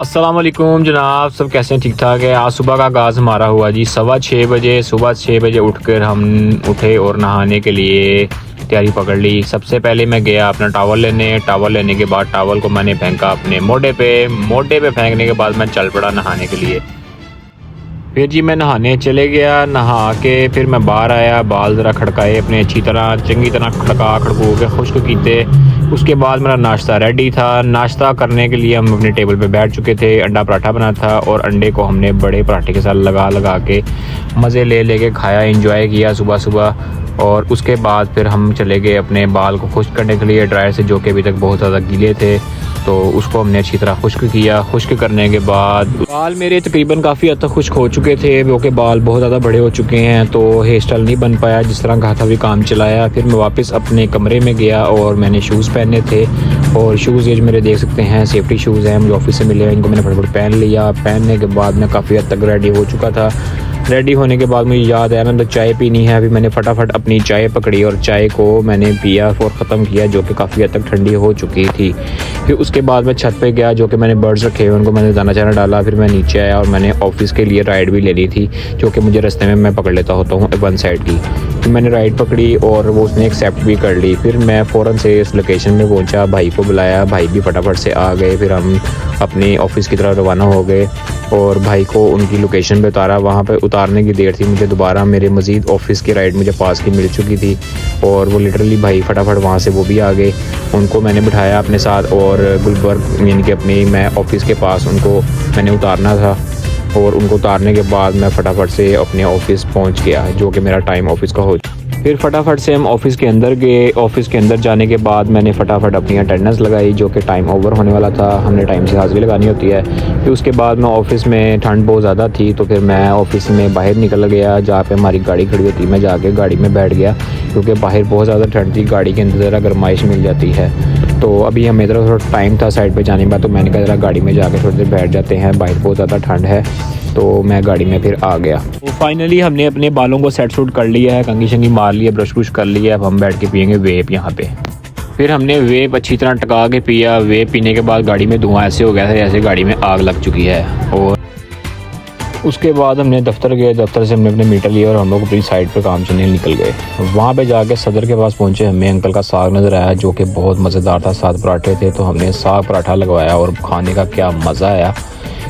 अस्सलाम वालेकुम जनाब, सब कैसे हैं? ठीक ठाक है। आज सुबह का आगाज़ हमारा हुआ जी 6:15 बजे। सुबह 6 बजे उठकर हम उठे और नहाने के लिए तैयारी पकड़ ली। सबसे पहले मैं गया अपना टावल लेने के बाद टावल को मैंने फेंका अपने मोढे पे फेंकने के बाद मैं चल पड़ा नहाने के लिए। फिर जी मैं नहाने चले गया, नहा के फिर मैं बाहर आया, बाल ज़रा खड़काए अपने अच्छी तरह चंगी तरह खड़कू के खुश्क कीते। उसके बाद मेरा नाश्ता रेडी था। नाश्ता करने के लिए हम अपने टेबल पे बैठ चुके थे। अंडा पराठा बना था और अंडे को हमने बड़े पराठे के साथ लगा के मज़े ले के खाया, इंजॉय किया सुबह सुबह। और उसके बाद फिर हम चले गए अपने बाल को खुश्क करने के लिए ड्रायर से, जो कि अभी तक बहुत ज़्यादा गीले थे, तो उसको हमने अच्छी तरह खुश्क किया। खुश्क करने के बाद बाल मेरे तकरीबन काफ़ी हद तक खुश्क हो चुके थे, वो के बाल बहुत ज़्यादा बड़े हो चुके हैं, तो हेयर स्टाइल नहीं बन पाया जिस तरह कहा था भी काम चलाया। फिर मैं वापस अपने कमरे में गया और मैंने शूज़ पहने थे, और शूज़ ये मेरे देख सकते हैं सेफ्टी शूज़ हैं, मुझे ऑफिस से मिले हैं। इनको मैंने फटाफट पहन लिया। पहनने के बाद मैं काफ़ी हद तक रेडी हो चुका था। रेडी होने के बाद मुझे याद आया मैंने तो चाय पीनी है। अभी मैंने फटाफट अपनी चाय पकड़ी और चाय को मैंने पिया और ख़त्म किया, जो कि काफ़ी हद तक ठंडी हो चुकी थी। फिर उसके बाद मैं छत पे गया, जो कि मैंने बर्ड्स रखे हुए उनको मैंने दाना चाना डाला। फिर मैं नीचे आया और मैंने ऑफिस के लिए राइड भी लेनी थी, जो कि मुझे रास्ते में मैं पकड़ लेता होता हूँ वन साइड की। फिर मैंने राइड पकड़ी और वो उसने एक्सेप्ट भी कर ली। फिर मैं फ़ौरन से इस लोकेशन में पहुँचा, भाई को बुलाया, भाई भी फटाफट से आ गए। फिर हम अपने ऑफिस की तरफ रवाना हो गए और भाई को उनकी लोकेशन पे उतारा। वहाँ पे उतारने की देर थी, मुझे दोबारा मेरे मज़ीद ऑफिस की राइड मुझे पास की मिल चुकी थी, और वो लिटरली भाई फटाफट वहाँ से वो भी आ गए। उनको मैंने बिठाया अपने साथ और गुलबर्ग यानी कि अपनी मैं ऑफिस के पास उनको मैंने उतारना था, और उनको उतारने के बाद मैं फटाफट से अपने ऑफिस पहुंच गया, जो कि मेरा टाइम ऑफिस का हो। फिर फटाफट से हम ऑफिस के अंदर गए। ऑफिस के अंदर जाने के बाद मैंने फटाफट अपनी अटेंडेंस लगाई, जो कि टाइम ओवर होने वाला था, हमने टाइम से हाज़िरी लगानी होती है। फिर उसके बाद मैं ऑफिस में ठंड बहुत ज़्यादा थी, तो फिर मैं ऑफिस में बाहर निकल गया, जहाँ पे हमारी गाड़ी खड़ी होती, मैं जाके गाड़ी में बैठ गया, क्योंकि बाहर बहुत ज़्यादा ठंड थी, गाड़ी के अंदर ज़रा गर्माइश मिल जाती है। तो अभी हमें इधर थोड़ा टाइम था साइड पर जाने का, तो मैंने कहा ज़रा गाड़ी में जाके थोड़ी देर बैठ जाते हैं, बाहर बहुत ज़्यादा ठंड है। तो मैं गाड़ी में फिर आ गया। तो फाइनली हमने अपने बालों को सेट सूट कर लिया है, कंघी शंगी मार लिया, ब्रश ब्रुश कर लिया। अब हम बैठ के पियेंगे वेप यहाँ पे। फिर हमने वेप अच्छी तरह टका के पिया। वेप पीने के बाद गाड़ी में धुआं ऐसे हो गया था जैसे गाड़ी में आग लग चुकी है। और उसके बाद हमने दफ्तर गए, दफ्तर से हमने अपने मीटर लिया और हम लोग अपनी साइड पर काम चलने निकल गए। वहाँ पे जाके सदर के पास पहुँचे, हमें अंकल का साग नज़र आया, जो कि बहुत मज़ेदार था। 7 पराठे थे, तो हमने साग पराठा लगवाया और खाने का क्या मज़ा आया।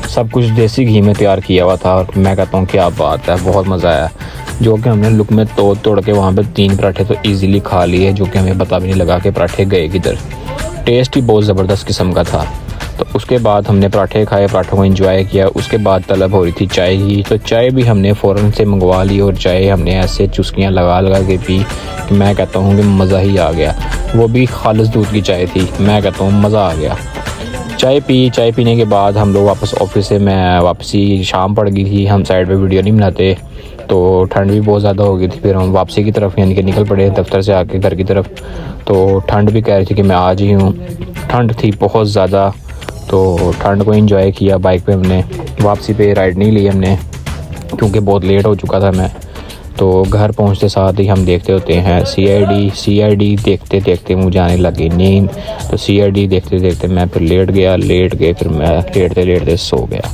सब कुछ देसी घी में तैयार किया हुआ था, और मैं कहता हूँ क्या बात है, बहुत मज़ा आया। जो कि हमने लुक में तोड़ के वहाँ पे 3 पराठे तो इजीली खा लिए, जो कि हमें पता भी नहीं लगा कि पराठे गए किधर। टेस्ट ही बहुत ज़बरदस्त किस्म का था। तो उसके बाद हमने पराठे खाए, पराठों को एंजॉय किया। उसके बाद तलब हो रही थी चाय की, तो चाय भी हमने फ़ौरन से मंगवा ली, और चाय हमने ऐसे चुस्कियाँ लगा के पी कि मैं कहता हूँ कि मज़ा ही आ गया। वो भी खालिस दूध की चाय थी, मैं कहता हूँ मज़ा आ गया। चाय पीने के बाद हम लोग वापस ऑफिस से, मैं वापसी शाम पड़ गई थी, हम साइड पे वीडियो नहीं बनाते, तो ठंड भी बहुत ज़्यादा हो गई थी। फिर हम वापसी की तरफ यानी कि निकल पड़े दफ्तर से आके घर की तरफ। तो ठंड भी कह रही थी कि मैं आज ही हूँ, ठंड थी बहुत ज़्यादा, तो ठंड को एंजॉय किया। बाइक पे हमने वापसी पे राइड नहीं ली हमने, क्योंकि बहुत लेट हो चुका था मैं। तो घर पहुंचते साथ ही हम देखते होते हैं सीआईडी देखते देखते मुझे आने लगी नींद। तो सीआईडी देखते देखते मैं फिर लेट गए, फिर मैं लेटते सो गया।